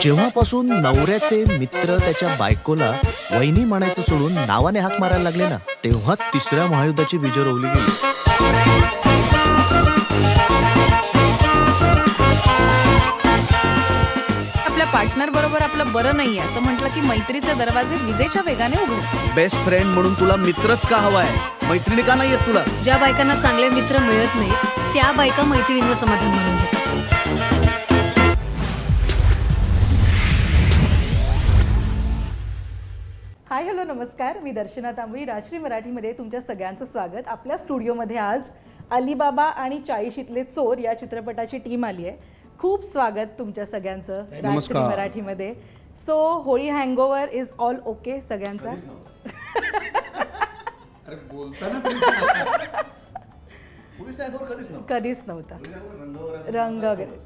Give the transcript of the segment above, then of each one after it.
जेव्हापासून नवऱ्याचे मित्र त्याच्या बायकोला वहिनी म्हणायचं सोडून नावाने हाक मारायला लागले ना, तेव्हाच तिसऱ्या महायुद्धाची बीजं रोवली गेली. आपल्या पार्टनर बरोबर आपलं बरं नाहीये असं म्हटलं की मैत्रीचे दरवाजे विजेच्या वेगाने उघडतात. बेस्ट फ्रेंड म्हणून तुला मित्रच का हवाय, मैत्रिणी का नाही येत तुला? ज्या बायकांना चांगले मित्र मिळत नाहीत त्या बायका मैत्रिणींवर समाधान मानून घेतात. हाय हॅलो नमस्कार, मी दर्शना तांबळी. राजश्री मराठीमध्ये तुमच्या सगळ्यांचं स्वागत. आपल्या स्टुडिओमध्ये आज अलीबाबा आणि 40शीतले चोर या चित्रपटाची टीम आली आहे. खूप स्वागत तुमच्या सगळ्यांचं राजश्री मराठीमध्ये. So Holi hangover is all okay सगळ्यांचा? कधीच नव्हता रंग वगैरे.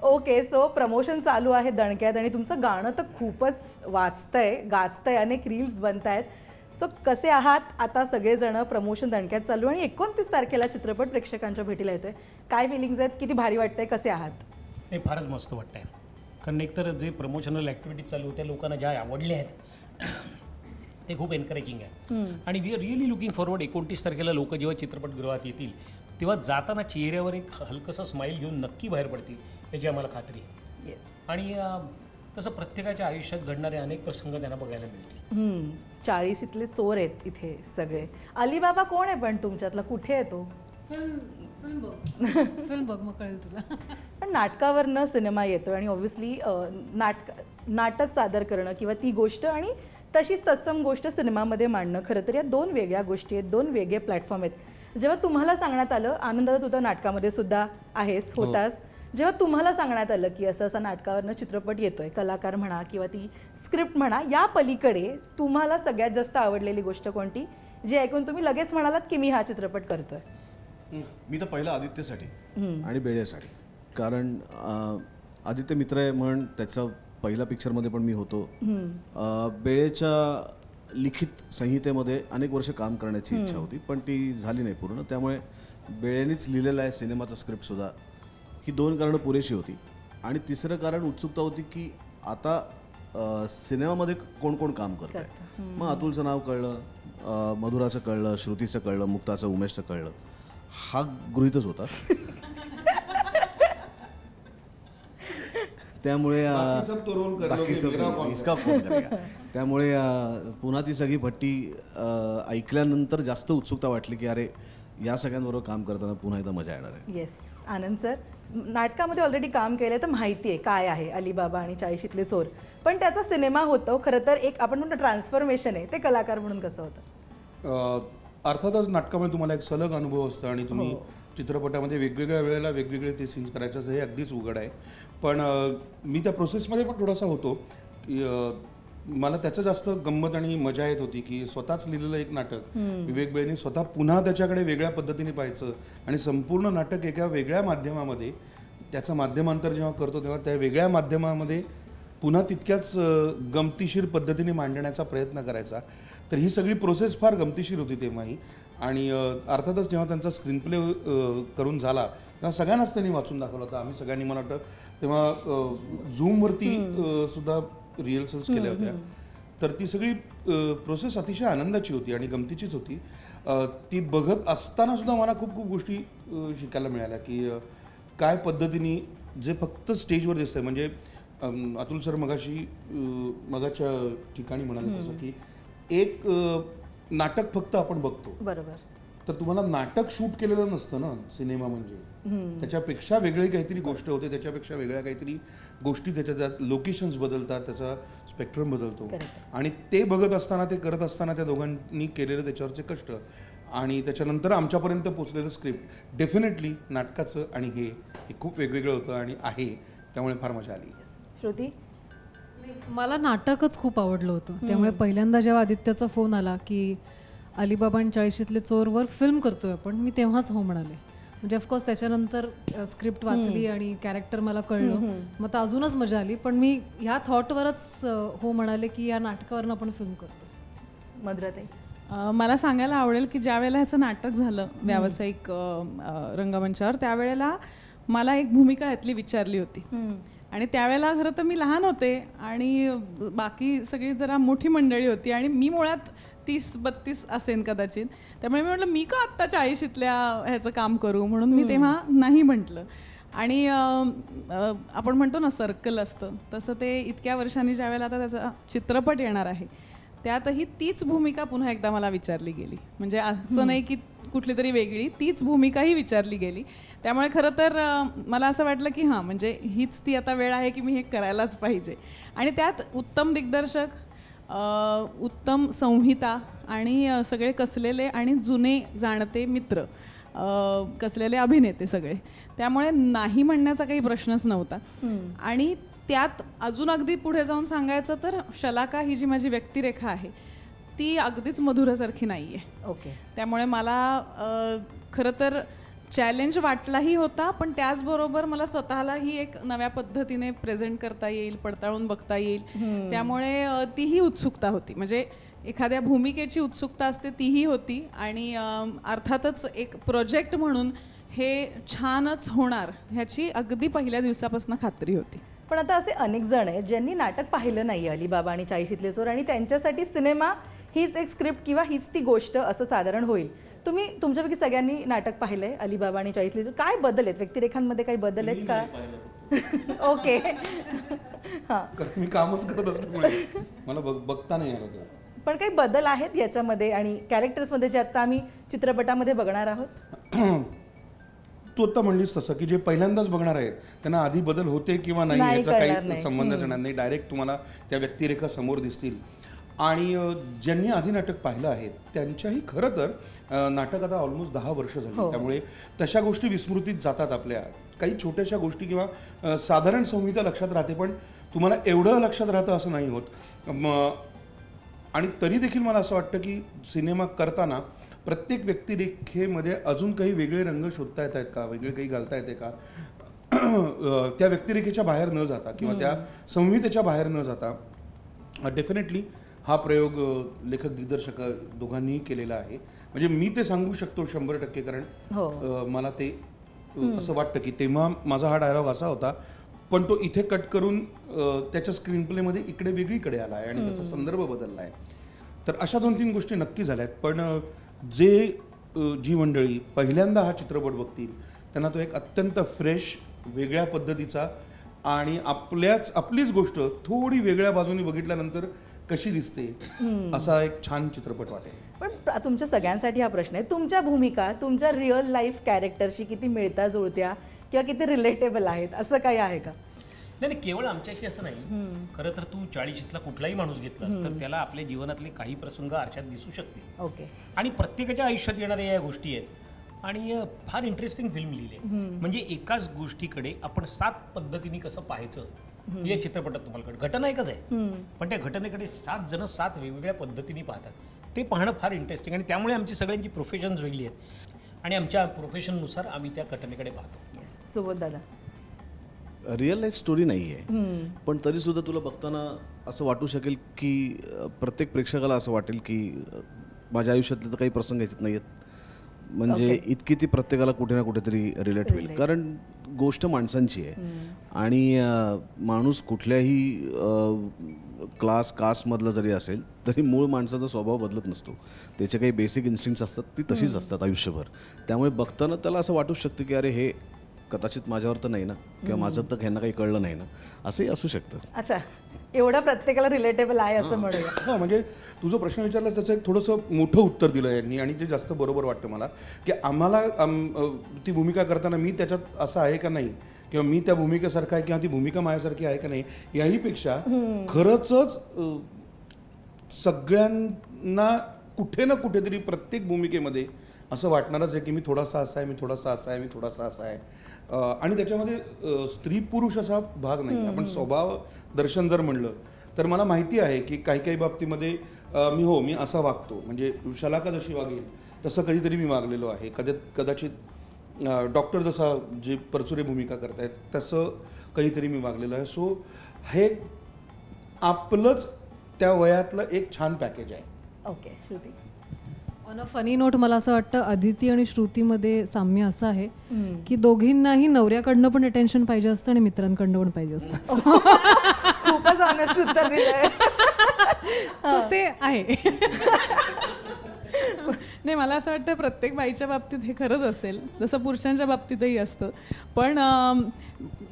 ओके, सो प्रमोशन चालू आहे दणक्यात आणि तुमचं गाणं तर खूपच गाजतंय, अनेक रील्स बनत आहेत. सो कसे आहात आता सगळेजण? प्रमोशन दणक्यात चालू आणि 29 तारखेला चित्रपट प्रेक्षकांच्या भेटीला येतोय. काय फिलिंग्स आहेत? किती भारी वाटतंय? कसे आहात? नाही, फारच मस्त वाटतंय. कारण एकतर जे प्रमोशनल ॲक्टिव्हिटीज चालू होत्या लोकांना ज्या आवडल्या आहेत ते खूप एनकरेजिंग आहे. आणि we are really looking forward. 29 तारखेला लोक जेव्हा चित्रपटगृहात येतील तेव्हा जाताना चेहऱ्यावर एक हलकंसं स्माईल घेऊन नक्की बाहेर पडतील याची आम्हाला खात्री आहे. आणि तसं प्रत्येकाच्या आयुष्यात घडणारे अनेक प्रसंग त्यांना बघायला मिळतील. 40शीतले चोर आहेत इथे सगळे. अलीबाबा कोण आहे पण तुमच्यातला? कुठे आहे तो? फिल्म बघ मग कळेल तुला. पण नाटकावरनं सिनेमा येतो आणि ऑब्व्हियसली नाटक सादर करणं किंवा ती गोष्ट आणि तशीच तत्सम गोष्ट सिनेमामध्ये मांडणं, खरं तर या दोन वेगळ्या गोष्टी आहेत, दोन वेगळे प्लॅटफॉर्म आहेत. जेव्हा तुम्हाला सांगण्यात आलं, आनंदात होतं, नाटकामध्ये सुद्धा होतास, जेव्हा तुम्हाला सांगण्यात आलं की असं असं नाटकावरनं चित्रपट येतोय, कलाकार म्हणा किंवा ती स्क्रिप्ट म्हणा, या पलीकडे तुम्हाला सगळ्यात जास्त आवडलेली गोष्ट कोणती, जी ऐकून तुम्ही लगेच म्हणालात की मी हा चित्रपट करतोय? मी तर पहिलं आदित्यसाठी आणि बेळेसाठी. कारण आदित्य मित्र आहे म्हणून त्याचा पहिल्या पिक्चरमध्ये पण मी होतो. बेळेच्या लिखित संहितेमध्ये अनेक वर्ष काम करण्याची इच्छा होती पण ती झाली नाही पूर्ण. त्यामुळे बेळेनेच लिहिलेला आहे सिनेमाचा स्क्रिप्टसुद्धा. ही दोन कारणं पुरेशी होती. आणि तिसरं कारण उत्सुकता होती की आता सिनेमामध्ये कोण कोण काम करत आहे. मग अतुलचं नाव कळलं, मधुराचं कळलं, श्रुतीचं कळलं, मुक्ताचं, उमेशचं कळलं. हा गृहीतच होता. त्यामुळे त्यामुळे पुन्हा ती सगळी भट्टी ऐकल्यानंतर जास्त उत्सुकता वाटली की अरे या सगळ्यांबरोबर काम करताना पुन्हा एकदा मजा येणार आहे. येस, आनंद सर नाटकामध्ये ऑलरेडी काम केलं तर माहिती आहे काय आहे अलीबाबा आणि 40शीतले चोर. पण त्याचा सिनेमा होतो, खरं तर एक आपण म्हणतो ट्रान्सफॉर्मेशन आहे. ते कलाकार म्हणून कसं होतं? अर्थातच नाटकामध्ये तुम्हाला एक सलग अनुभव असतो आणि तुम्ही चित्रपटामध्ये वेगवेगळ्या वेळेला वेगवेगळे ते सीन्स करायचं हे अगदीच उघड आहे. पण मी त्या प्रोसेसमध्ये पण थोडासा होतो. मला त्याचं जास्त गंमत आणि मजा येत होती की स्वतःच लिहिलेलं एक नाटक विवेक बेळेंनी स्वतः पुन्हा त्याच्याकडे वेगळ्या पद्धतीने पाहायचं आणि संपूर्ण नाटक एका वेगळ्या माध्यमामध्ये, त्याचं माध्यमांतर जेव्हा करतो तेव्हा त्या वेगळ्या माध्यमामध्ये पुन्हा तितक्याच गमतीशीर पद्धतीने मांडण्याचा प्रयत्न करायचा. तर ही सगळी प्रोसेस फार गमतीशीर होती तेव्हाही. आणि अर्थातच जेव्हा त्यांचा स्क्रीन प्ले करून झाला तेव्हा सगळ्यांनाच त्यांनी वाचून दाखवला होता. आम्ही सगळ्यांनी मला वाटतं तेव्हा झूमवरती सुद्धा रिहर्सल्स केल्या होत्या. तर ती सगळी प्रोसेस अतिशय आनंदाची होती आणि गमतीचीच होती. ती बघत असताना सुद्धा मला खूप खूप गोष्टी शिकायला मिळाल्या की काय पद्धतीने जे फक्त स्टेजवर दिसतंय, म्हणजे अतुल सर मगाच्या ठिकाणी म्हणाले तसं की एक नाटक फक्त आपण बघतो, बरोबर, तर तुम्हाला नाटक शूट केलेलं नसतं ना सिनेमा म्हणजे. त्याच्यापेक्षा वेगळी काहीतरी गोष्ट होते, त्याच्यापेक्षा वेगळ्या काहीतरी गोष्टी त्याच्यात लोकेशन्स बदलतात, त्याचा स्पेक्ट्रम बदलतो. आणि ते बघत असताना, ते करत असताना त्या दोघांनी केलेलं त्याच्यावरचे कष्ट आणि त्याच्यानंतर आमच्यापर्यंत पोचलेलं स्क्रिप्ट, डेफिनेटली नाटकाचं आणि हे खूप वेगवेगळं होतं आणि आहे. त्यामुळे फार मजा आली. श्रुती? मला नाटकच खूप आवडलं होतं. त्यामुळे पहिल्यांदा जेव्हा आदित्याचा फोन आला की अलीबाबा आणि 40शीतले चोरवर फिल्म करतोय आपण, मी तेव्हाच हो म्हणाले. म्हणजे ऑफकोर्स त्याच्यानंतर स्क्रिप्ट वाचली आणि कॅरेक्टर मला कळलं, मग तर अजूनच मजा आली. पण मी ह्या थॉटवरच हो म्हणाले की या नाटकावरून आपण फिल्म करतो. मधुराताई? मला सांगायला आवडेल की ज्या वेळेला ह्याचं नाटक झालं व्यावसायिक रंगमंचावर, त्यावेळेला मला एक भूमिका यातली विचारली होती आणि त्यावेळेला खरं तर मी लहान होते आणि बाकी सगळी जरा मोठी मंडळी होती आणि मी मुळात 30-32 असेन कदाचित. त्यामुळे मी म्हटलं मी का आत्ता 40ल्या ह्याचं काम करू, म्हणून मी तेव्हा नाही म्हटलं. आणि आपण म्हणतो ना सर्कल असतं, तसं ते इतक्या वर्षांनी ज्यावेळेला आता त्याचा चित्रपट येणार आहे त्यातही तीच भूमिका पुन्हा एकदा मला विचारली गेली. म्हणजे असं नाही की कुठली तरी वेगळी, तीच भूमिकाही विचारली गेली. त्यामुळे खरं तर मला असं वाटलं की हां, म्हणजे हीच ती आता वेळ आहे की मी हे करायलाच पाहिजे. आणि त्यात उत्तम दिग्दर्शक, उत्तम संहिता आणि सगळे कसलेले आणि जुने जाणते मित्र, कसलेले अभिनेते सगळे. त्यामुळे नाही म्हणण्याचा काही प्रश्नच नव्हता. आणि त्यात अजून अगदी पुढे जाऊन सांगायचं तर शलाका ही जी माझी व्यक्तिरेखा आहे ती अगदीच मधुरासारखी नाही आहे. ओके. त्यामुळे मला खरं तर चॅलेंज वाटलाही होता, पण त्याचबरोबर मला स्वतःलाही एक नव्या पद्धतीने प्रेझेंट करता येईल, पडताळून बघता येईल, त्यामुळे तीही उत्सुकता होती. म्हणजे एखाद्या भूमिकेची उत्सुकता असते तीही होती. आणि अर्थातच एक प्रोजेक्ट म्हणून हे छानच होणार ह्याची अगदी पहिल्या दिवसापासून खात्री होती. पण आता असे अनेक जण आहेत ज्यांनी नाटक पाहिलं नाही अलिबाबा आणि 40तले चोर, आणि त्यांच्यासाठी सिनेमा हीच एक स्क्रिप्ट किंवा हीच ती गोष्ट असं साधारण होईल. तुम्ही तुमच्यापैकी सगळ्यांनी नाटक पाहिलंय अलिबाबा आणि 40तले चोर. काय बदल आहेत व्यक्तिरेखांमध्ये, काही बदल आहेत का? ओके. हां, कारण मी कामच करत असल्यामुळे मला बघता नाही आलं ते. पण काही बदल आहेत याच्यामध्ये आणि कॅरेक्टर्समध्ये जे आता आम्ही चित्रपटामध्ये बघणार आहोत? तू आता म्हणलीस तसं की जे पहिल्यांदाच बघणार आहेत त्यांना आधी बदल होते किंवा नाही नाही याचा कळणार काही नाही. संबंधच येणार नाही. डायरेक्ट तुम्हाला त्या व्यक्तिरेखा समोर दिसतील. आणि ज्यांनी आधी नाटक पाहिलं आहे त्यांच्याही खरं तर नाटक आता ऑलमोस्ट 10 वर्ष झाली, त्यामुळे तशा गोष्टी विस्मृतीत जातात आपल्या. काही छोट्याशा गोष्टी किंवा साधारण संहिता लक्षात राहते, पण तुम्हाला एवढं लक्षात राहतं असं नाही होत. आणि तरी देखील मला असं वाटतं की सिनेमा करताना प्रत्येक व्यक्तिरेखेमध्ये अजून काही वेगळे रंग शोधता येत आहेत का, वेगळे काही घालता येते का, त्या व्यक्तिरेखेच्या बाहेर न जाता किंवा त्या संहितेच्या बाहेर न जाता. डेफिनेटली हा प्रयोग लेखक दिग्दर्शक दोघांनीही केलेला आहे. म्हणजे मी ते सांगू शकतो 100%, कारण मला ते असं वाटतं की तेव्हा माझा हा डायलॉग असा होता, पण तो इथे कट करून त्याच्या स्क्रीन प्लेमध्ये इकडे वेगळीकडे आला आहे आणि त्याचा संदर्भ बदलला आहे. तर अशा 2-3 गोष्टी नक्की झाल्या आहेत. पण जी मंडळी पहिल्यांदा हा चित्रपट बघतील त्यांना तो एक अत्यंत फ्रेश, वेगळ्या पद्धतीचा आणि आपलीच गोष्ट थोडी वेगळ्या बाजूने बघितल्यानंतर कशी दिसते असा एक छान चित्रपट वाटेल. पण तुमच्या सगळ्यांसाठी हा प्रश्न आहे, तुमच्या भूमिका तुमच्या रिअल लाईफ कॅरेक्टरशी किती मिळता जुळत्या किंवा किती रिलेटेबल आहेत, असं काही आहे का? नाही, केवळ आमच्याशी असं नाही. खरं तर तू 40तला कुठलाही माणूस घेतलास तर त्याला आपल्या जीवनातले काही प्रसंग आरशात दिसू शकतील. ओके. आणि प्रत्येकाच्या आयुष्यात येणाऱ्या या गोष्टी आहेत. आणि फार इंटरेस्टिंग फिल्म लिहिली. म्हणजे एकाच गोष्टीकडे आपण 7 पद्धतीने कसं पाहायचं या चित्रपटात तुम्हाला कळतं. घटना एकच आहे, पण त्या घटनेकडे 7 जण 7 वेगवेगळ्या पद्धतीने पाहतात. ते पाहणं फार इंटरेस्टिंग. आणि त्यामुळे आमची सगळ्यांची प्रोफेशन्स वेगळी आहेत आणि आमच्या प्रोफेशननुसार आम्ही त्या घटनेकडे पाहतो. येस, सुबोध दादा. रिअल लाईफ स्टोरी नाही आहे, पण तरीसुद्धा तुला बघताना असं वाटू शकेल की प्रत्येक प्रेक्षकाला असं वाटेल की माझ्या आयुष्यातले तर काही प्रसंग याच्यात नाही आहेत. म्हणजे इतकी ती प्रत्येकाला कुठे ना कुठेतरी रिलेट होईल, कारण गोष्ट माणसांची आहे. आणि माणूस कुठल्याही कास्टमधला जरी असेल तरी मूळ माणसाचा स्वभाव बदलत नसतो. त्याचे काही बेसिक इन्स्टिंक्ट्स असतात, ती तशीच असतात आयुष्यभर. त्यामुळे बघताना त्याला असं वाटूच शकतं की अरे हे कदाचित माझ्यावर तर नाही ना, किंवा माझं तर ह्यांना काही कळलं नाही ना, असंही असू शकतं. अच्छा, एवढं प्रत्येकाला रिलेटेबल आहे असं म्हणूया. हां, म्हणजे तुझं प्रश्न विचारला त्याचं एक थोडंसं मोठं उत्तर दिलं यांनी, आणि ते जास्त बरोबर वाटतं मला की आम्हाला ती भूमिका करताना मी त्याच्यात असं आहे का नाही, किंवा मी त्या भूमिकेसारखा आहे किंवा ती भूमिका माझ्यासारखी आहे का नाही, याहीपेक्षा खरंच सगळ्यांना कुठे ना कुठेतरी प्रत्येक भूमिकेमध्ये असं वाटणारच आहे की मी थोडासा असा आहे, मी थोडासा असा आहे, मी थोडासा असा आहे. आणि त्याच्यामध्ये स्त्री पुरुष असा भाग नाही. आपण स्वभाव दर्शन जर म्हणलं तर मला माहिती आहे की काही काही बाबतीमध्ये मी असा वागतो. म्हणजे शलाका जशी वागेल तसं कधीतरी मी वागलेलो आहे. कदाचित डॉक्टर जसा जे परचुरे भूमिका करतायत तसं काहीतरी मी वागलेलो आहे. सो हे आपलंच त्या वयातलं एक छान पॅकेज आहे. Okay, Shruti. On a funny note मला असं वाटतं आदिती आणि श्रुतीमध्ये साम्य असं आहे की दोघींनाही नवऱ्याकडनं पण अटेन्शन पाहिजे असतं आणि मित्रांकडनं पण पाहिजे असतं. खूपच ऑनेस्ट उत्तर दिलंय. So ते आहे. नाही, मला असं वाटतं प्रत्येक बाईच्या बाबतीत हे खरंच असेल, जसं पुरुषांच्या बाबतीतही असतं. पण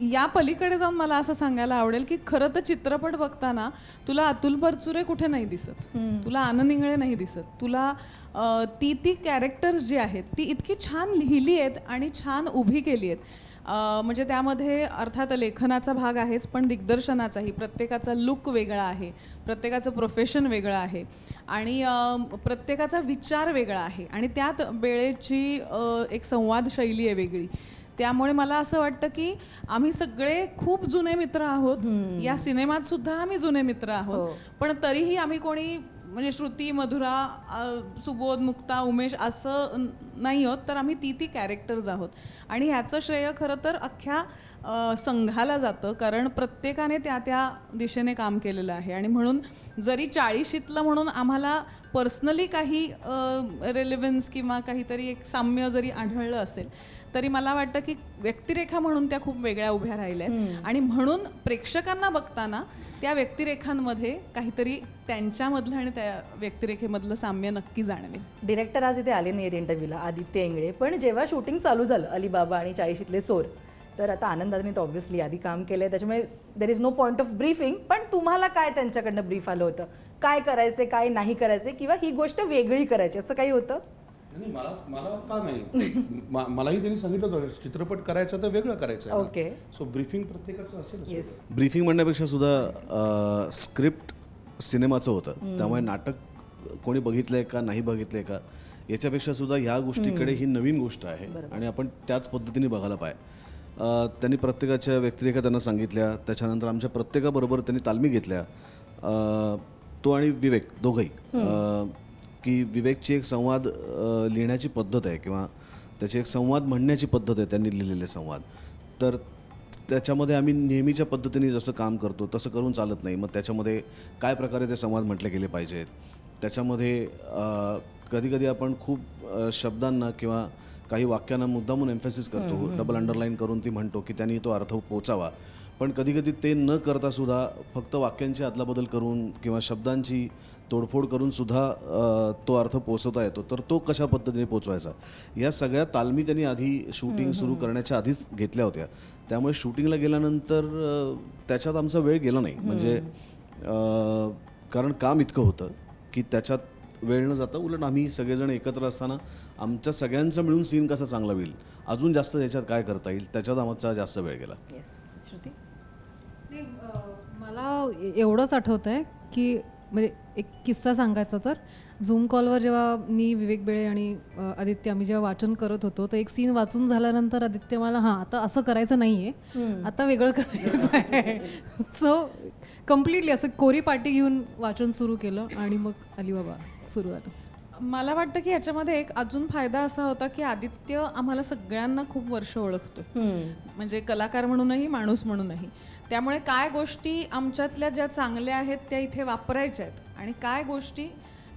या पलीकडे जाऊन मला असं सांगायला आवडेल की खरं तर चित्रपट बघताना तुला अतुल परचुरे कुठे नाही दिसत, तुला आनंद इंगळे नाही दिसत, तुला ती कॅरेक्टर्स जी आहेत ती इतकी छान लिहिली आहेत आणि छान उभी केली आहेत. म्हणजे त्यामध्ये अर्थात लेखनाचा भाग आहेच, पण दिग्दर्शनाचाही. प्रत्येकाचा लुक वेगळा आहे, प्रत्येकाचं प्रोफेशन वेगळं आहे आणि प्रत्येकाचा विचार वेगळा आहे आणि त्यात बेळेची एक संवाद शैली आहे वेगळी. त्यामुळे मला असं वाटतं की आम्ही सगळे खूप जुने मित्र आहोत. या सिनेमात सुद्धा आम्ही जुने मित्र आहोत, पण तरीही आम्ही कोणी म्हणजे श्रुती, मधुरा, सुबोध, मुक्ता, उमेश असं नाही आहोत, तर आम्ही ती कॅरेक्टर्स आहोत. आणि ह्याचं श्रेय खरं तर अख्ख्या संघाला जातं, कारण प्रत्येकाने त्या दिशेने काम केलेलं आहे. आणि म्हणून जरी 40शीतलं म्हणून आम्हाला पर्सनली काही रेलेव्हन्स किंवा काहीतरी एक साम्य जरी आढळलं असेल, तरी मला वाटतं की व्यक्तिरेखा म्हणून त्या खूप वेगळ्या उभ्या राहिल्या आहेत. आणि म्हणून प्रेक्षकांना बघताना त्या व्यक्तिरेखांमध्ये काहीतरी त्यांच्यामधलं आणि त्या व्यक्तिरेखेमधलं साम्य नक्की जाणवेल. डिरेक्टर आज इथे आले नाहीत इंटरव्ह्यूला, आदित्य इंगळे. पण जेव्हा शूटिंग चालू झालं अलिबाबा आणि 40शीतले चोर, तर आता आनंदाने तर ऑब्व्हियसली आधी काम केलंय, त्याच्यामुळे there is no point of briefing. पण तुम्हाला काय त्यांच्याकडनं ब्रीफ आलं होतं, काय करायचे काय नाही करायचे, किंवा ही गोष्ट वेगळी करायची, असं काही होतं? नाही, मला का नाही, मलाही त्यांनी सांगितलं होतं चित्रपट करायचा तर वेगळं करायचं आहे. ओके. सो ब्रीफिंग प्रत्येकाचं असेल. येस. ब्रीफिंग म्हणण्यापेक्षा सुद्धा स्क्रिप्ट सिनेमाचं होतं, त्यामुळे नाटक कोणी बघितलंय का नाही बघितलंय का याच्यापेक्षा सुद्धा ह्या गोष्टीकडे ही नवीन गोष्ट आहे आणि आपण त्याच पद्धतीने बघायला पाहिजे. त्यांनी प्रत्येकाच्या व्यक्तिरेखा त्यांना सांगितल्या, त्याच्यानंतर आमच्या प्रत्येकाबरोबर त्यांनी तालमी घेतल्या, तो आणि विवेक दोघंही, की विवेकची एक संवाद लिहिण्याची पद्धत आहे किंवा त्याची एक संवाद म्हणण्याची पद्धत आहे, त्यांनी लिहिलेले संवाद. तर त्याच्यामध्ये आम्ही नेहमीच्या पद्धतीने जसं काम करतो तसं करून चालत नाही. मग त्याच्यामध्ये काय प्रकारे ते संवाद म्हटले गेले पाहिजेत, त्याच्यामध्ये कधीकधी आपण खूप शब्दांना किंवा काही वाक्यांना मुद्दामून एम्फॅसिस करतो, डबल अंडरलाईन करून ती म्हणतो की त्यांनी तो अर्थ पोचावा. पण कधीकधी ते न करता सुद्धा फक्त वाक्यांची अदलाबदल करून किंवा शब्दांची तोडफोड करून सुद्धा तो अर्थ पोचवता येतो. तर तो कशा पद्धतीने पोचवायचा, या सगळ्या तालमी त्यांनी आधी शूटिंग सुरू करण्याच्या आधीच घेतल्या होत्या. त्यामुळे शूटिंगला गेल्यानंतर त्याच्यात आमचा वेळ गेला नाही, म्हणजे कारण काम इतकं होतं की त्याच्यात वेळ न जाता उलट आम्ही सगळेजण एकत्र असताना आमच्या सगळ्यांचा मिळून सीन कसा चांगला होईल, अजून जास्त त्याच्यात काय करता येईल, त्याच्यात आमचा जास्त वेळ गेला. येस. श्रुती? मला एवढंच आठवतं आहे की म्हणजे एक किस्सा सांगायचा तर, झूम कॉलवर जेव्हा मी, विवेक बेळे आणि आदित्य आम्ही जेव्हा वाचन करत होतो, तर एक सीन वाचून झाल्यानंतर आदित्य मला आता असं करायचं नाही आहे, आता वेगळं करायचं आहे. सो कम्प्लिटली असं कोरी पाटी घेऊन वाचन सुरू केलं आणि मग अलिबाबा सुरू झालं. मला वाटतं की ह्याच्यामध्ये एक अजून फायदा असा होता की आदित्य आम्हाला सगळ्यांना खूप वर्ष ओळखतो, म्हणजे कलाकार म्हणूनही माणूस म्हणूनही. त्यामुळे काय गोष्टी आमच्यातल्या ज्या चांगल्या आहेत त्या इथे वापरायच्या आहेत आणि काय गोष्टी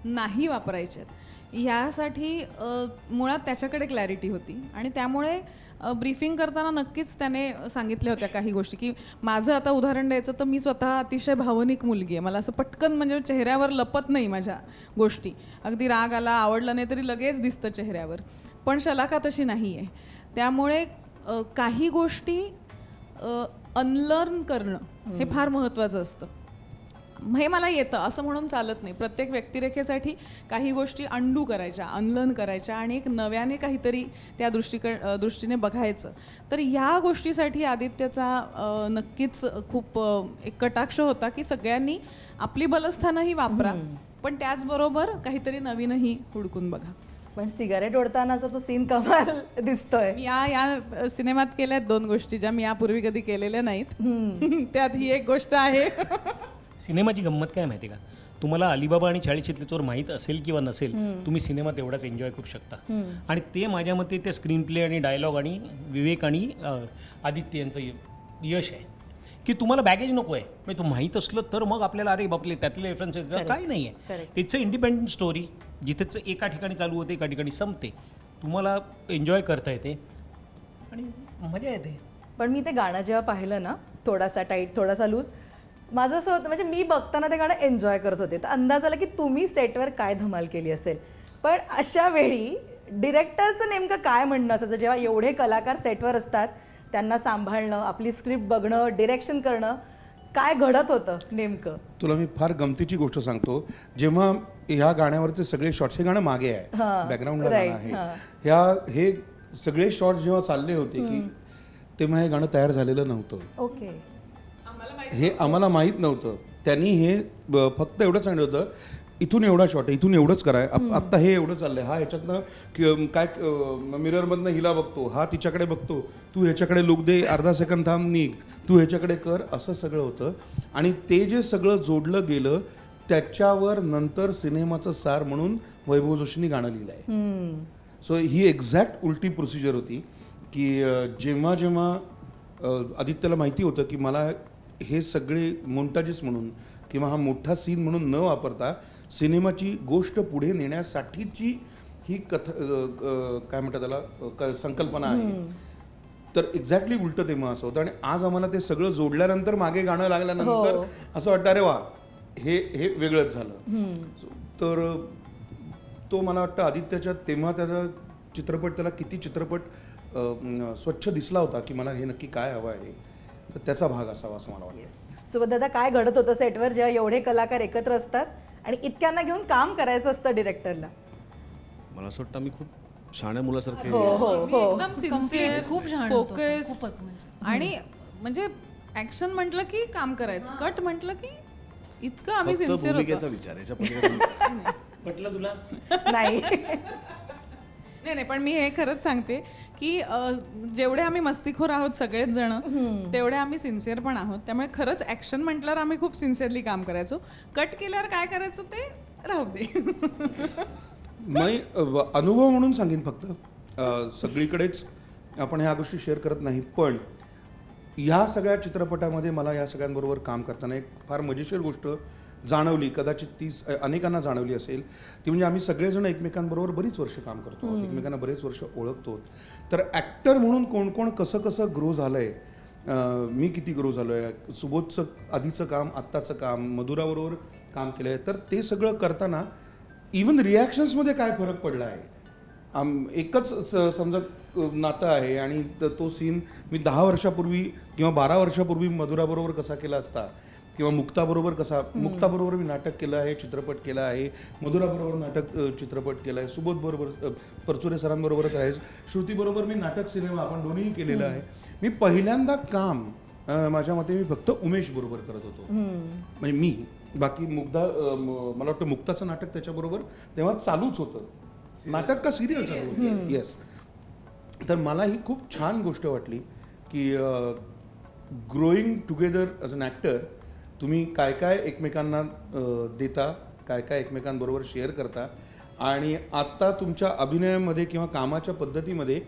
नाही वापरायच्या आहेत, ह्यासाठी मुळात त्याच्याकडे क्लॅरिटी होती. आणि त्यामुळे ब्रीफिंग करताना नक्कीच त्याने सांगितल्या होत्या काही गोष्टी, की माझं आता उदाहरण द्यायचं तर मी स्वतः अतिशय भावनिक मुलगी आहे, मला असं पटकन म्हणजे चेहऱ्यावर लपत नाही माझ्या गोष्टी. अगदी राग आला, आवडलं नाही तरी लगेच दिसतं चेहऱ्यावर, पण शलाका तशी नाही आहे. त्यामुळे काही गोष्टी अनलर्न करणं हे फार महत्त्वाचं असतं. हे मला येतं असं म्हणून चालत नाही. प्रत्येक व्यक्तिरेखेसाठी काही गोष्टी अंडू करायच्या, अनलर्न करायच्या आणि एक नव्याने काहीतरी त्या दृष्टीने बघायचं. तर ह्या गोष्टीसाठी आदित्यचा नक्कीच खूप एक कटाक्ष होता की सगळ्यांनी आपली बलस्थानंही वापरा, पण त्याचबरोबर काहीतरी नवीनही हुडकून बघा. पण सिगारेट ओढतानाचा तो सीन कमाल दिसतोय. या सिनेमात केल्यात 2 गोष्टी ज्या मी यापूर्वी कधी केलेल्या नाहीत, त्यात ही एक गोष्ट आहे. सिनेमाची गंमत काय माहिती का, तुम्हाला अलिबाबा आणि 40शीतले चोर माहीत असेल किंवा नसेल, तुम्ही सिनेमात एवढाच एन्जॉय करू शकता. आणि ते माझ्या मते ते स्क्रीन प्ले आणि डायलॉग आणि विवेक आणि आदित्य यांचं यश आहे. की तुम्हाला बॅगेज नको आहे म्हणजे तू माहीत असलं तर मग आपल्याला अरे बापले त्यातले रेफरन्सेस काही नाही आहे. Correct. It's a independent story जिथेच एका ठिकाणी चालू होते एका ठिकाणी संपते. तुम्हाला एन्जॉय करता येते आणि मजा येते. पण मी ते गाणं जेव्हा पाहिलं ना, थोडासा टाईट थोडासा लूज, माझं असं होतं म्हणजे मी बघताना ते गाणं एन्जॉय करत होते. तर अंदाज आला की तुम्ही सेटवर काय धमाल केली असेल. पण अशा वेळी डिरेक्टरचं नेमकं काय म्हणणं असायचं जेव्हा एवढे कलाकार सेटवर असतात, त्यांना सांभाळणं, आपली स्क्रिप्ट बघणं, डिरेक्शन करणं, काय घडत होतं नेमकं? तुला मी फार गमतीची गोष्ट सांगतो. जेव्हा ह्या गाण्यावरचे सगळे शॉट्स, हे गाणं मागे आहे, बॅकग्राऊंडला गाणं आहे, हे सगळे शॉट्स जेव्हा चालले होते की तेव्हा हे गाणं तयार झालेलं नव्हतं. ओके. हे आम्हाला माहीत नव्हतं. त्यांनी हे फक्त एवढं सांगितलं होतं, इथून एवढा शॉट आहे, इथून एवढंच कराय, आत्ता हे एवढं चाललंय, हा ह्याच्यातनं काय मिररमधनं हिला बघतो, हा तिच्याकडे बघतो, तू ह्याच्याकडे लुक दे, अर्धा सेकंद थांब, निघ, तू ह्याच्याकडे कर, असं सगळं होतं. आणि ते जे सगळं जोडलं गेलं त्याच्यावर नंतर सिनेमाचं सार म्हणून वैभव जोशींनी गाणं लिहिलं आहे. सो ही एक्झॅक्ट उलटी प्रोसिजर होती की जेव्हा जेव्हा आदित्यला माहिती होतं की मला हे सगळे मोंटाजेस म्हणून किंवा हा मोठा सीन म्हणून न वापरता सिनेमाची गोष्ट पुढे नेण्यासाठीची ही काय म्हणतात त्याला संकल्पना आहे, तर एक्झॅक्टली उलटं तेव्हा असं होतं. आणि आज आम्हाला ते सगळं जोडल्यानंतर मागे गाणं लागल्यानंतर असं वाटतं अरे वा, हे वेगळंच झालं. तर तो मला वाटतं आदित्यच्या तेव्हा त्याचा चित्रपट, त्याला किती चित्रपट स्वच्छ दिसला होता की मला हे नक्की काय हवं आहे, तर त्याचा भाग असावा असं मला वाटतं. सुबोध दादा, काय घडत होतं सेटवर जेव्हा एवढे कलाकार एकत्र असतात आणि इतक्यांना घेऊन काम करायचं असतं डिरेक्टरला? मला असं वाटतं मी खूप शाण्या मुलासारखे एकदम सिन्सिअर, खूप छान होतं, फोकस्ड. खूपच म्हणजे. आणि म्हणजे ऍक्शन म्हटलं की काम करायचं, कट म्हटलं की इतकं आम्ही फक्त सिन्सिअर भूमिकेचा होतो. विचार याच्या पलीकडे पटलं तुला? नाही. नाही नाही, पण मी हे खरंच सांगते की जेवढे आम्ही मस्तीखोर आहोत सगळेच जण, तेवढे आम्ही सिन्सिअर पण आहोत. त्यामुळे खरंच ऍक्शन म्हटल्यावर आम्ही खूप सिन्सिअरली काम करायचो. कट केल्यावर काय करायचो ते राहू दे. मी अनुभव म्हणून सांगेन फक्त, सगळीकडेच आपण ह्या गोष्टी शेअर करत नाही, पण ह्या सगळ्या चित्रपटामध्ये मला या सगळ्यांबरोबर काम करताना एक फार मजेशीर गोष्ट जाणवली, कदाचित ती अनेकांना जाणवली असेल. ती म्हणजे आम्ही सगळेजण एकमेकांबरोबर बरीच वर्ष काम करतो, एकमेकांना बरेच वर्ष ओळखतो. तर ॲक्टर म्हणून कोण कोण कसं कसं ग्रो झालं आहे, मी किती ग्रो झालो आहे, सुबोधचं आधीचं काम, आत्ताचं काम, मधुराबरोबर काम केलं आहे, तर ते सगळं करताना इवन रिॲक्शन्समध्ये काय फरक पडला आहे. एकच समजा नातं आहे आणि तो सीन मी 10 वर्षापूर्वी किंवा 12 वर्षापूर्वी मधुराबरोबर कसा केला असता, किंवा मुक्ताबरोबर कसा, मुक्ताबरोबर मी नाटक केलं आहे, चित्रपट केला आहे, मधुराबरोबर नाटक चित्रपट केला आहे, सुबोधबरोबर, परचुरे सरांबरोबरच आहे, श्रुतीबरोबर मी नाटक सिनेमा आपण दोन्हीही केलेलं आहे. मी पहिल्यांदा काम माझ्या मते मी फक्त उमेश बरोबर करत होतो, म्हणजे मी, बाकी मुग्धा, मला वाटतं मुक्ताचं नाटक त्याच्याबरोबर तेव्हा चालूच होतं, नाटक का सिरियल चालू होतं. येस. तर मला ही खूप छान गोष्ट वाटली की growing together as an actor तुम्ही काय काय एकमेकांना देता, काय काय एकमेकांबरोबर शेअर करता, आणि आत्ता तुमच्या अभिनयामध्ये किंवा कामाच्या पद्धतीमध्ये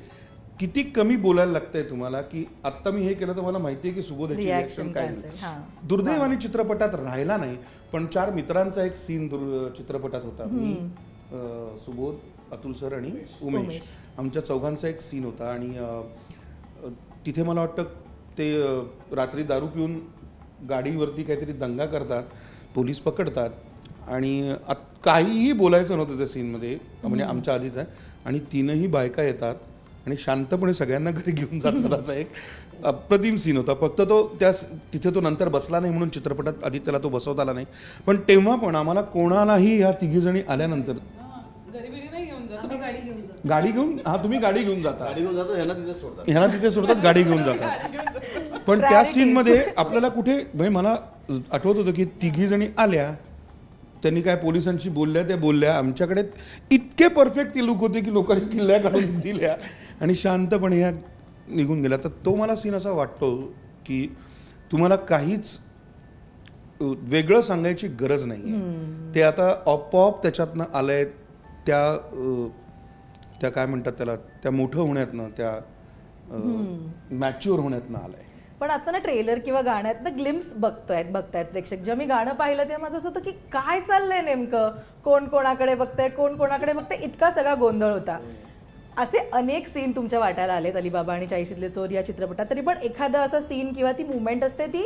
किती कमी बोलायला लागतंय तुम्हाला, की आत्ता मी हे केलं तर मला माहिती आहे की सुबोध याची रिॲक्शन काय होईल. दुर्दैवाने चित्रपटात राहिला नाही, पण 4 मित्रांचा एक सीन चित्रपटात होता. मी, सुबोध, अतुल सर आणि उमेश, आमच्या चौघांचा एक सीन होता. आणि तिथे मला वाटतं ते रात्री दारू पिऊन गाडीवरती काहीतरी दंगा करतात, पोलीस पकडतात, आणि काहीही बोलायचं नव्हतं त्या सीनमध्ये, म्हणजे आमच्या आधीच आहे, आणि 3ही बायका येतात आणि शांतपणे सगळ्यांना घरी घेऊन जातात. असा एक अप्रतिम सीन होता. फक्त तो तिथे तो नंतर बसला नाही म्हणून चित्रपटात आदित्यला तो बसवता आला नाही. पण तेव्हा पण आम्हाला कोणालाही ह्या तिघीजणी आल्यानंतर गाडी घेऊन, हा तुम्ही गाडी घेऊन जाता, ह्यांना तिथे सोडतात, गाडी घेऊन जातात. पण त्या सीनमध्ये आपल्याला कुठे, म्हणजे मला आठवत होतं की तिघी जणी आल्या, त्यांनी काय पोलिसांशी बोलल्या, त्या बोलल्या, आमच्याकडे इतके परफेक्ट ते लुक होते की लोकांनी किल्ल्या काढून दिल्या आणि शांतपणे ह्या निघून गेल्या. तर तो मला सीन असा वाटतो की तुम्हाला काहीच वेगळं सांगायची गरज नाही आहे, ते आता आपोआप त्याच्यातनं आलंय, त्या काय म्हणतात त्याला, त्या मोठं होण्यातनं, त्या मॅच्युअर होण्यातनं आलंय. पण आता ना ट्रेलर किंवा गाण्यात ना ग्लिम्स बघतायत प्रेक्षक. जेव्हा मी गाणं पाहिलं तेव्हा माझं असं होतं की काय चाललंय नेमकं, कोण कोणाकडे बघतंय, कोण कोणाकडे बघतंय, इतका सगळा गोंधळ होता. असे अनेक सीन तुमच्या वाट्याला आलेत अलिबाबा आणि 40शीतले चोर या चित्रपटात, तरी पण एखादा असा सीन किंवा ती मुवमेंट असते ती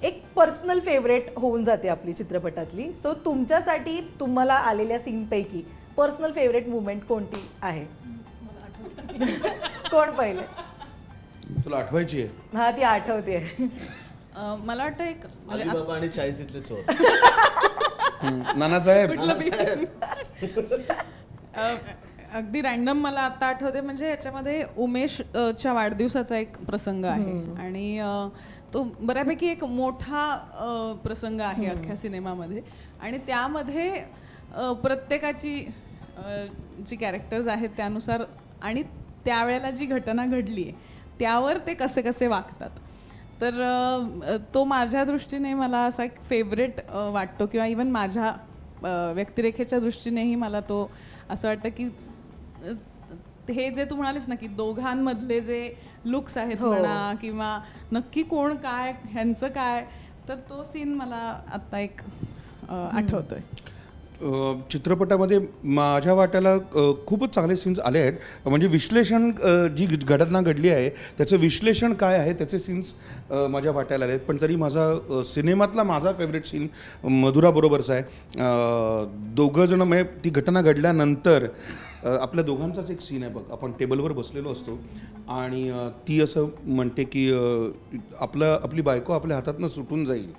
एक पर्सनल फेवरेट होऊन जाते आपली चित्रपटातली. सो तुमच्यासाठी तुम्हाला आलेल्या सीनपैकी पर्सनल फेवरेट मुवमेंट कोणती आहे? कोण पहिले? तुला आठवायची आहे? हा, ती आठवते. मला वाटतं एक म्हणजे अलिबाबा आणि 40शीतले चोर. नानासाहेब. अगदी रॅन्डम मला आता आठवते, म्हणजे याच्यामध्ये उमेशच्या वाढदिवसाचा एक प्रसंग आहे आणि तो बऱ्यापैकी एक मोठा प्रसंग आहे अख्ख्या सिनेमामध्ये. आणि त्यामध्ये प्रत्येकाची जी कॅरेक्टर्स आहेत त्यानुसार आणि त्यावेळेला जी घटना घडली आहे त्यावर ते कसे कसे वागतात. तर तो माझ्या दृष्टीने मला असा एक फेवरेट वाटतो, किंवा इवन माझ्या व्यक्तिरेखेच्या दृष्टीनेही मला तो असं वाटतं की हे जे तू म्हणालीस ना की दोघांमधले जे लुक्स आहेत म्हणा किंवा नक्की कोण काय ह्यांचं काय, तर तो सीन मला आत्ता एक आठवतोय. चित्रपटामध्ये माझ्या वाट्याला खूपच चांगले सीन्स आले आहेत. म्हणजे विश्लेषण, जी घटना घडली आहे त्याचं विश्लेषण काय आहे त्याचे सीन्स माझ्या वाट्याला आले आहेत. पण तरी सिनेमातला माझा फेवरेट सीन मधुराबरोबरचा आहे. दोघंजणं म्हणजे ती घटना घडल्यानंतर आपल्या दोघांचाच एक सीन आहे बघ. आपण टेबलवर बसलेलो असतो आणि ती असं म्हणते की आपली बायको आपल्या हातातनं सुटून जाईल,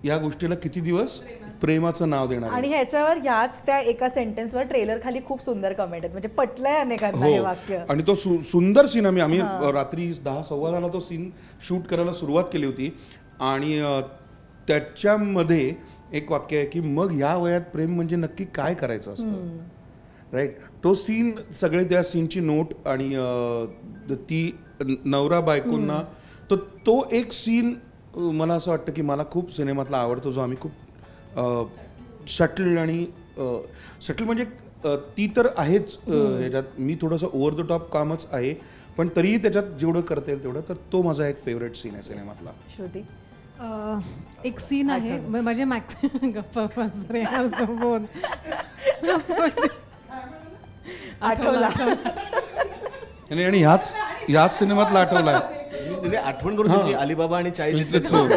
या गोष्टीला किती दिवस प्रेमाचं नाव देणार. आणि ह्याच्यावर ह्याच त्या एका सेंटेन्सवर ट्रेलर खाली खूप सुंदर कमेंट आहेत, म्हणजे पटलंय अनेकांना हे वाक्य. आणि तो सुंदर सीन आम्ही रात्री 10:15 तो सीन शूट करायला सुरुवात केली होती. आणि त्याच्यामध्ये एक वाक्य आहे की मग ह्या वयात प्रेम म्हणजे नक्की काय करायचं असतं, राईट. तो सीन, सगळे त्या सीनची नोट आणि ती नवरा बायकोंना, तो एक सीन मला असं वाटतं की मला खूप सिनेमातला आवडतो, जो आम्ही खूप शटल आणि शटल म्हणजे ती तर आहेच ह्याच्यात, मी थोडंसं ओव्हर द टॉप कामच आहे, पण तरीही त्याच्यात जेवढं करता येईल तेवढं. तर तो माझा एक फेवरेट सीन आहे सिनेमातला. श्रुती? एक सीन आहे माझे गप्पा बोल आठवला. आणि ह्याच सिनेमातला आठवला आहे. तिने आठवण करून दिली अलिबाबा आणि 40शीतले चोर.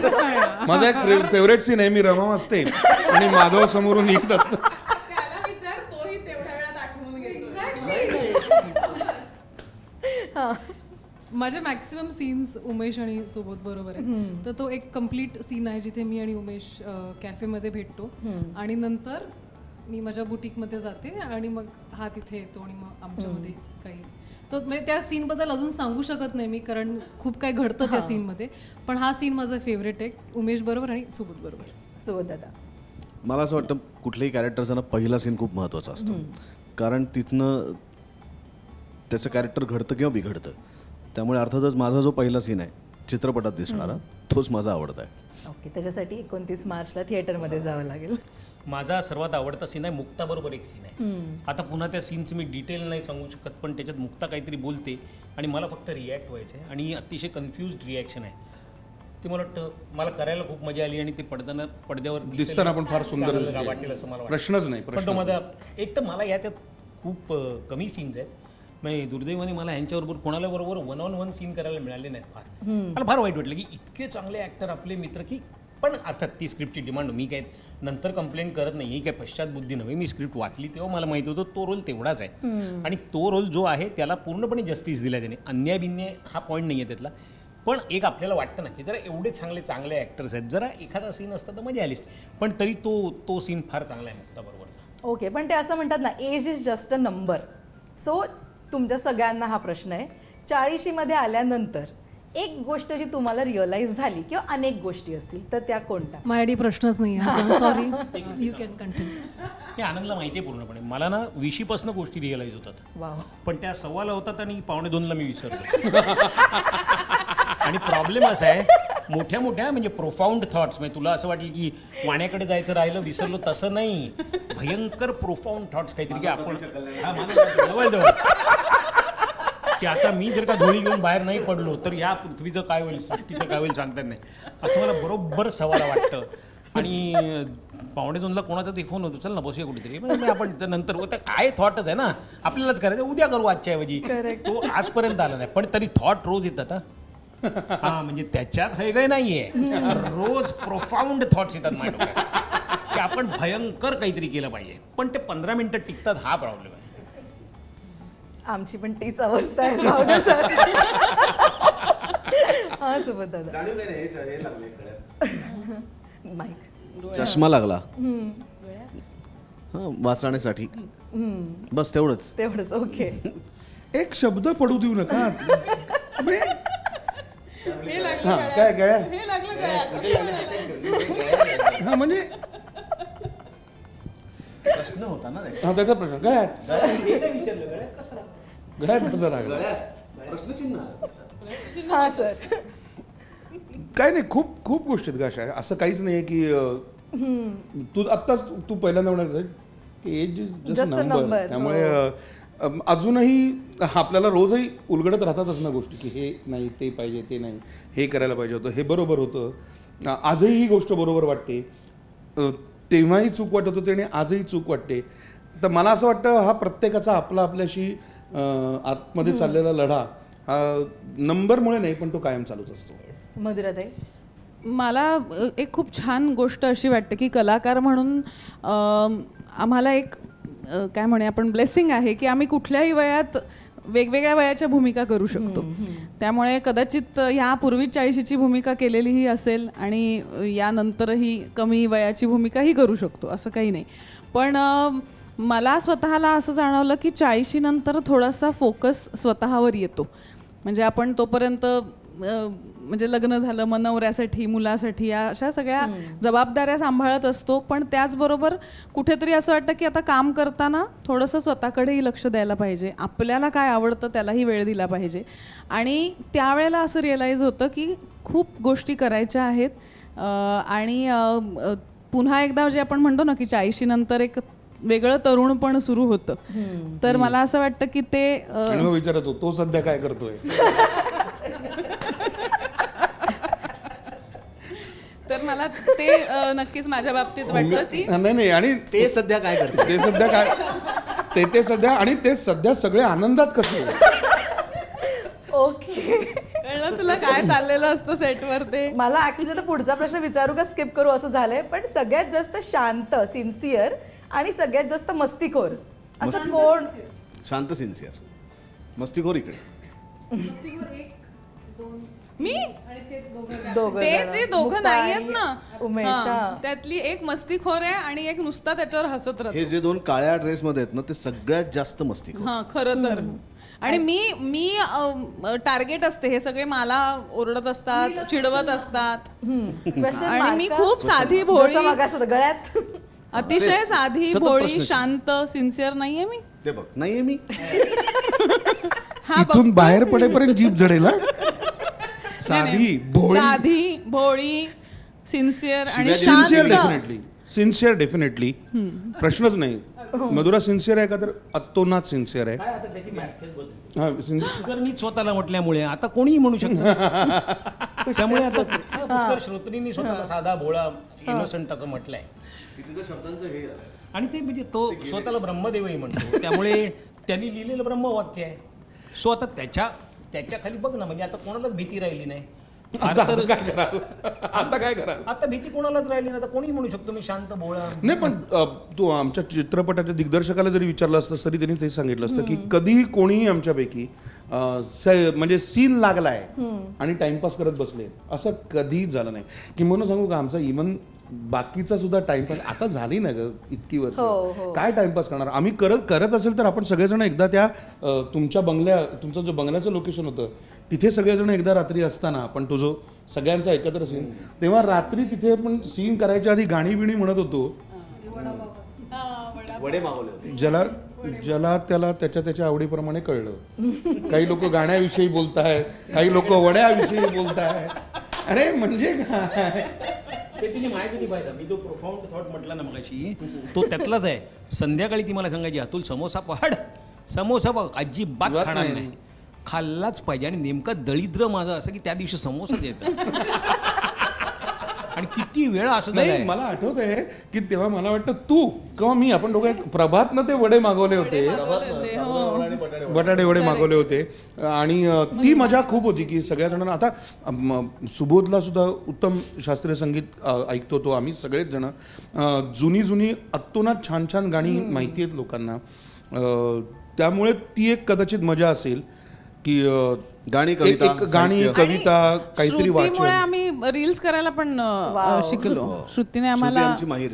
माझा एक फेवरेट सीन आहे. मी रमा असते आणि माधव समोरून येत असतो. माझे मॅक्सिमम सीन्स उमेश आणि सोबत बरोबर आहे. तर तो एक कम्प्लीट सीन आहे जिथे मी आणि उमेश कॅफेमध्ये भेटतो आणि नंतर मी माझ्या बुटीकमध्ये जाते आणि मग हा तिथे येतो आणि मग आमच्यामध्ये काही तो म्हणजे त्या सीनबद्दल अजून सांगू शकत नाही मी, कारण खूप काही घडतं त्या सीनमध्ये. पण हा सीन माझा फेवरेट आहे उमेश बरोबर आणि सोबत बरोबर. सोबत दादा? मला असं वाटतं कुठल्याही कॅरेक्टरचा ना पहिला सीन खूप महत्त्वाचा असतो, कारण तिथनं त्याचं कॅरेक्टर घडतं किंवा बिघडतं. त्यामुळे अर्थातच माझा जो पहिला सीन आहे चित्रपटात दिसणारा, तोच माझा आवडता आहे. ओके, त्याच्यासाठी 29 मार्चला थिएटरमध्ये जावं लागेल. माझा सर्वात आवडता सीन आहे मुक्ताबरोबर एक सीन आहे. आता पुन्हा त्या सीनचं मी डिटेल नाही सांगू शकत, पण त्याच्यात मुक्ता काहीतरी बोलते आणि मला फक्त रिॲक्ट व्हायचं आहे आणि अतिशय कन्फ्युज्ड रिॲक्शन आहे. ते मला वाटतं मला करायला खूप मजा आली आणि ते पडद्यावर दिसताना पण फार सुंदर वाटेल असं मला वाटतं. प्रश्नच नाही. पण तो माझा एक तर मला याच्यात खूप कमी सीन्स आहेत. म्हणजे दुर्दैवाने मला ह्यांच्याबरोबर कोणाला बरोबर 1-on-1 सीन करायला मिळाले नाहीत. फार मला फार वाईट वाटलं की इतके चांगले ॲक्टर आपले मित्र की, पण अर्थात ती स्क्रिप्टची डिमांड, मी काय नंतर कंप्लेंट करत नाही, ही काय पश्चात बुद्धी नव्हे. मी स्क्रिप्ट वाचली तेव्हा मला माहिती होतं तो रोल तेवढाच आहे आणि तो रोल जो आहे त्याला पूर्णपणे जस्टिस दिला त्याने. अन्याय बिन्याय हा पॉईंट नाही आहे त्यातला. पण एक आपल्याला वाटतं ना की जरा एवढे चांगले ॲक्टर्स आहेत, जरा एखादा सीन असता तर मजा आलीच. पण तरी तो सीन फार चांगला आहे मुक्ताबरोबरचा. ओके, पण ते असं म्हणतात ना, age is just a number. So तुमच्या सगळ्यांना हा प्रश्न आहे, 40शीमध्ये आल्यानंतर एक गोष्ट जी तुम्हाला रिअलाइज झाली किंवा अनेक गोष्टी असतील तर त्या कोणत्या? माझ्यासाठी प्रश्नच नाही आहे. Sorry, you can continue. हे आनंदला माहिती आहे पूर्णपणे. मला ना 20पासून गोष्टी रिअलाईज होतात, वाव. पण त्या 1:15 होतात आणि 1:45 मी विसरतो. आणि प्रॉब्लेम असा आहे, मोठ्या म्हणजे प्रोफाऊंड थॉट्स, म्हणजे तुला असं वाटेल की वाण्याकडे जायचं राहिलं विसरलो, तसं नाही. भयंकर प्रोफाऊंड थॉट्स काहीतरी की आपण की आता मी जर का झोळी घेऊन बाहेर नाही पडलो तर या पृथ्वीचं काय होईल, सृष्टीचं काय होईल सांगता येत नाही, असं मला बरोबर सवाला वाटतं. आणि 1:45ला कोणाचा तरी फोन होतो, चल ना बसूया कुठेतरी, म्हणजे आपण तर नंतर होतं काय थॉटच आहे ना, आपल्यालाच करायचं, उद्या करू आजच्या ऐवजी. तो आजपर्यंत आला नाही, पण तरी थॉट रोज येतात. हा म्हणजे त्याच्यात हयगय नाहीये, रोज प्रोफाऊंड थॉट्स येतात माझ्या डोक्यात की आपण भयंकर काहीतरी केलं पाहिजे, पण ते 15 मिनिटं टिकतात, हा प्रॉब्लेम आहे. आमची पण तीच अवस्था आहे. जाऊ दे सर. हा सोबत दादा माईक. चष्मा लागला हा वाचण्यासाठी, बस तेवढंच. ओके. एक शब्द पडू देऊ नका. म्हणजे हे लागलं हा, गळ्यात. काय गळ्यात? हे लागलं गळ्यात. हा म्हणजे प्रश्न होता ना त्याच्यात. हा त्याचा प्रश्न गळ्यात कसा लागला. प्रश्नचिन्ह आलं त्याच्यात. हा सर. काय नाही, खूप खूप गोष्टी आहेत गाशा, असं काहीच नाही आहे की तू आत्ताच तू पहिल्यांदा म्हणत की age is Just just a number. number. त्यामुळे अजूनही आपल्याला रोजही उलगडत राहतातच ना गोष्टी की हे नाही, ते पाहिजे, ते नाही, हे करायला पाहिजे होतं, हे बरोबर होतं. आजही ही गोष्ट बरोबर वाटते. तेव्हाही चूक वाटत होती आणि आजही चूक वाटते. तर मला असं वाटतं हा प्रत्येकाचा आपल्याशी आतमध्ये चाललेला लढा हा नंबरमुळे नाही, पण तो कायम चालूच असतो. मधुराताई. मला एक खूप छान गोष्ट अशी वाटते की कलाकार म्हणून आम्हाला एक काय म्हणे आपण ब्लेसिंग आहे की आम्ही कुठल्याही वयात वेगवेगळ्या वयाच्या भूमिका करू शकतो. त्यामुळे कदाचित ह्यापूर्वी 40ची भूमिका केलेलीही असेल आणि यानंतरही कमी वयाची भूमिकाही करू शकतो, असं काही नाही. पण मला स्वतःला असं जाणवलं की 40 नंतर थोडासा फोकस स्वतःवर येतो. म्हणजे आपण तोपर्यंत म्हणजे लग्न झालं, मग नवऱ्यासाठी, मुलासाठी या अशा सगळ्या जबाबदाऱ्या सांभाळत असतो. पण त्याचबरोबर कुठेतरी असं वाटतं की आता काम करताना थोडंसं स्वतःकडेही लक्ष द्यायला पाहिजे, आपल्याला काय आवडतं त्यालाही वेळ दिला पाहिजे. आणि त्यावेळेला असं रिअलाईज होतं की खूप गोष्टी करायच्या आहेत. आणि पुन्हा एकदा जे आपण म्हणतो ना की 40 नंतर एक वेगळं तरुण पण सुरू होतं. तर मला असं वाटतं की ते आणि मग विचारत होतो तो सध्या काय करतोय. तर मला ते नक्कीच माझ्या बाबतीत वाटतं की नाही आणि ते सध्या काय करते? ते सध्या काय ते सध्या आणि ते सध्या सगळे आनंदात कसे. ओके. कळलं तुला काय चाललेलं असतं सेटवर ते. मला ऍक्च्युली तर पुढचा प्रश्न विचारू का स्किप करू असं झालंय, पण सगळ्यात जास्त शांत, सिन्सिअर आणि सगळ्यात जास्त मस्तीखोर असं कोण? शांत, सिन्सिअर, मस्तीखोर इकडे. मी दोघं ते जण. जे दोघं मुक्ता नाहीयेत आणि ना, उमेश. हा, त्यातली एक मस्तीखोर आहे आणि एक नुसता त्याच्यावर हसत राहतो. हे जे दोन काळ्या ड्रेसमध्ये आहेत ना ते सगळ्यात जास्त मस्तीखोर. हा खरं तर. आणि मी टार्गेट असते, हे सगळे मला ओरडत असतात, चिडवत असतात. Question आणि mark मी का? खूप साधी भोळी, जसं मगास होतं, गळ्यात. अतिशय साधी सतत भोळी, प्रश्न. शांत, सिन्सिअर नाहीये मी. ते बघ नाहीये मी. हा इथून बाहेर पडेपर्यंत जीभ जडेल. साधी भोळी, साधी भोळी, सिन्सिअर आणि सिन्सिअर शांत. डेफिनेटली, सिन्सिअर डेफिनेटली, प्रश्नच नाही. मधुरा सिन्सिअर आहे का? तर अतोनात सिन्सिअर आहे. काय आता त्याची मॅथ्स बदलली. हा, शुगर मीच स्वतःला म्हटल्यामुळे आता कोणीही म्हणू शकतं. त्यामुळे आता पुष्कर श्रोत्रींनी स्वतःला साधा भोळा इनोसंट असं म्हटलंय. आणि ते म्हणजे तो स्वतःला ब्रह्मदेवही म्हणतो, त्यामुळे त्यांनी लिहिलेलं ब्रह्मवाक्य आहे. सो आता त्याच्या खाली बघ ना, म्हणजे आता कोणालाच भीती राहिली नाही. आता काय करावं, आता काय करावं. आता भीती कोणालाच राहिली नाही. आता कोणी म्हणू शकतो मी शांत भोळा. नाही पण तू आमच्या चित्रपटाच्या दिग्दर्शकाला जरी विचारलं असतं तरी त्यांनी तेच सांगितलं असतं की कधीही कोणीही आमच्यापैकी म्हणजे सीन लागलाय आणि टाइमपास करत बसले असं कधीच झालं नाही. किंवा सांगू का, आमचा इव्हन बाकीचा सुद्धा टाइमपास आता झाली ना ग इतकी वर्ष, काय टाइमपास करणार आम्ही. करत असेल तर आपण सगळेजण एकदा त्या तुमचा जो बंगल्याचं लोकेशन होतं तिथे सगळेजण एकदा रात्री असताना आपण तो जो सगळ्यांचा एकत्र सीन, तेव्हा रात्री तिथे आपण सीन करायच्या आधी गाणी बिणी म्हणत होतो. वडे मागवले होते. ज्याला त्याला त्याच्या आवडीप्रमाणे कळलं. काही लोक गाण्याविषयी बोलतायत, काही लोक वड्याविषयी बोलतायत. अरे म्हणजे काय, ते तिने माझ्यासाठी पाहिजे. मी जो प्रोफाऊंड थॉट म्हटला ना मगाशी, तो त्यातलाच आहे. संध्याकाळी ती मला सांगायची, अतुल समोसा पाड, समोसा बघ अजिबात खाणार नाही. खाल्लाच पाहिजे. आणि नेमकं दळिद्र माझं असं की त्या दिवशी समोसा द्यायचा. आणि किती वेळ असं नाही झालंय. मला आठवत आहे की तेव्हा मला वाटतं तू किंवा मी आपण दोघे प्रभातनं ते वडे मागवले होते, बटाटे वडे मागवले होते. आणि ती मजा खूप होती की सगळ्या जणांना आता सुबोधला सुद्धा उत्तम शास्त्रीय संगीत ऐकतो तो आम्ही सगळेच जण. जुनी अतोनात छान छान गाणी माहिती आहेत लोकांना. त्यामुळे ती एक कदाचित मजा असेल की गाणी, कविता, एक गाणी, साहित्य. कविता, काहीतरी श्रुतीमुळे वाचन. आम्ही रील्स करायला पण शिकलो. श्रुतीने श्रुती आम्हाला आमची माहीर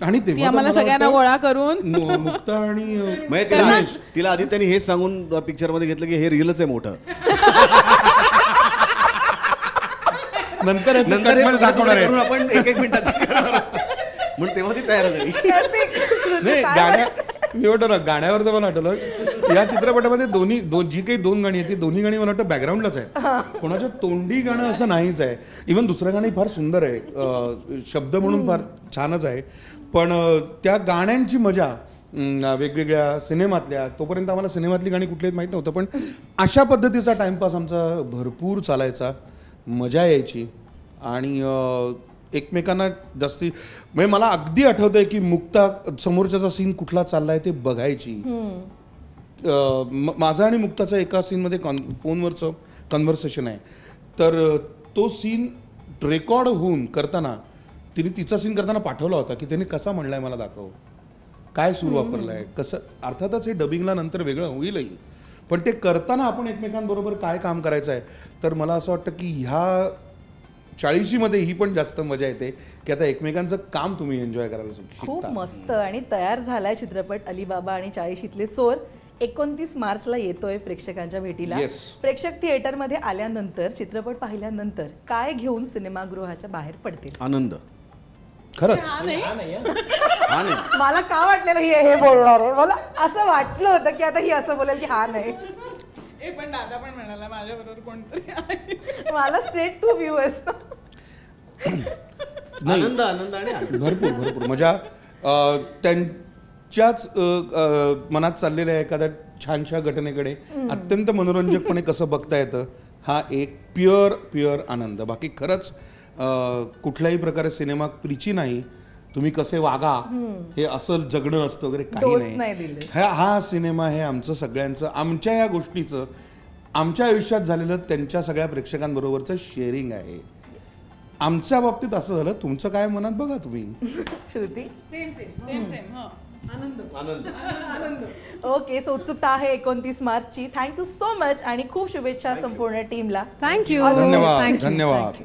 आणि ती तेव्हा आम्हाला तर मला सगळ्यांना वाटतं गोळा करून मुक्ता आणि म्हणजे तिला आधी त्यांनी हेच सांगून पिक्चर मध्ये घेतलं की हे रिअलच आहे मोठं. नंतर याचं नंतर हे कटमल दाखवणार आहे. करून आपण एक मिनिटाचं करणार आहोत. म्हणून तेव्हा ती तयार झाली. नाही गाण्या मी म्हणतो ना गाण्यावर तर मला आठवलं या चित्रपटामध्ये जी काही 2 गाणी आहेत ती दोन्ही गाणी मला वाटतं बॅकग्राऊंडलाच आहे. कोणाच्या तोंडी गाणं असं नाहीच आहे. इव्हन दुसरं गाणं फार सुंदर आहे, शब्द म्हणून फार छानच आहे. पण त्या गाण्यांची मजा वेगवेगळ्या सिनेमातल्या, तोपर्यंत आम्हाला सिनेमातली गाणी कुठली आहेत माहीत नव्हतं, पण अशा पद्धतीचा टाइमपास आमचा भरपूर चालायचा, मजा यायची. आणि एकमेकांना जास्ती म्हणजे मला अगदी आठवतंय की मुक्ता समोरच्याचा सीन कुठला चाललाय ते बघायची. माझा आणि मुक्ताचा एका सीनमध्ये फोनवरचं कन्व्हर्सेशन आहे, तर तो सीन रेकॉर्ड होऊन करताना तिने तिचा सीन करताना पाठवला होता की त्याने कसा म्हणलाय मला दाखव, काय सूर वापरलाय, कसं. अर्थातच हे डबिंगला नंतर वेगळं होईलही, पण ते करताना आपण एकमेकांबरोबर काय काम करायचं आहे. तर मला असं वाटतं की ह्या 40मध्ये ही पण जास्त मजा येते की आता एकमेकांचं काम तुम्ही एन्जॉय करायला खूप शिकता. मस्त. आणि तयार झालाय चित्रपट अलिबाबा आणि 40शीतले चोर. 29 मार्चला येतोय प्रेक्षकांच्या भेटीला. Yes. प्रेक्षक थिएटरमध्ये आल्यानंतर, चित्रपट पाहिल्यानंतर काय घेऊन सिनेमागृहाच्या बाहेर पडतील? आनंद. खरंच हा नाही. मला का वाटलेलं हे बोलणार आहे, मला असं वाटलं होतं की आता ही असं बोलेल की हा नाही. पण दादा पण म्हणाला माझ्या बरोबर कोणतरी आहे. मला स्ट्रेट टू व्ह्यू असतं. आनंद आनंद आणि आनंद. भरपूर मजा. त्यांच्याच मनात चाललेल्या एखाद्या छानशा घटनेकडे अत्यंत मनोरंजकपणे कसं बघता येतं, हा एक प्युअर आनंद. बाकी खरंच कुठल्याही प्रकारे सिनेमा प्रीची नाही, तुम्ही कसे वागा हे असं जगणं असतं वगैरे काही डोस नाही. नाही दिले. हा सिनेमा हे आमचं सगळ्यांचं, आमच्या या गोष्टीचं, आमच्या आयुष्यात झालेलं त्यांच्या सगळ्या प्रेक्षकांबरोबरचं शेअरिंग आहे. आमच्या बाबतीत असं झालं, तुमचं काय मनात बघा तुम्ही. श्रुती? सेम आनंद. ओके, सो उत्सुकता आहे 29 मार्चची. थँक्यू सो मच आणि खूप शुभेच्छा संपूर्ण टीमला. थँक्यू. धन्यवाद.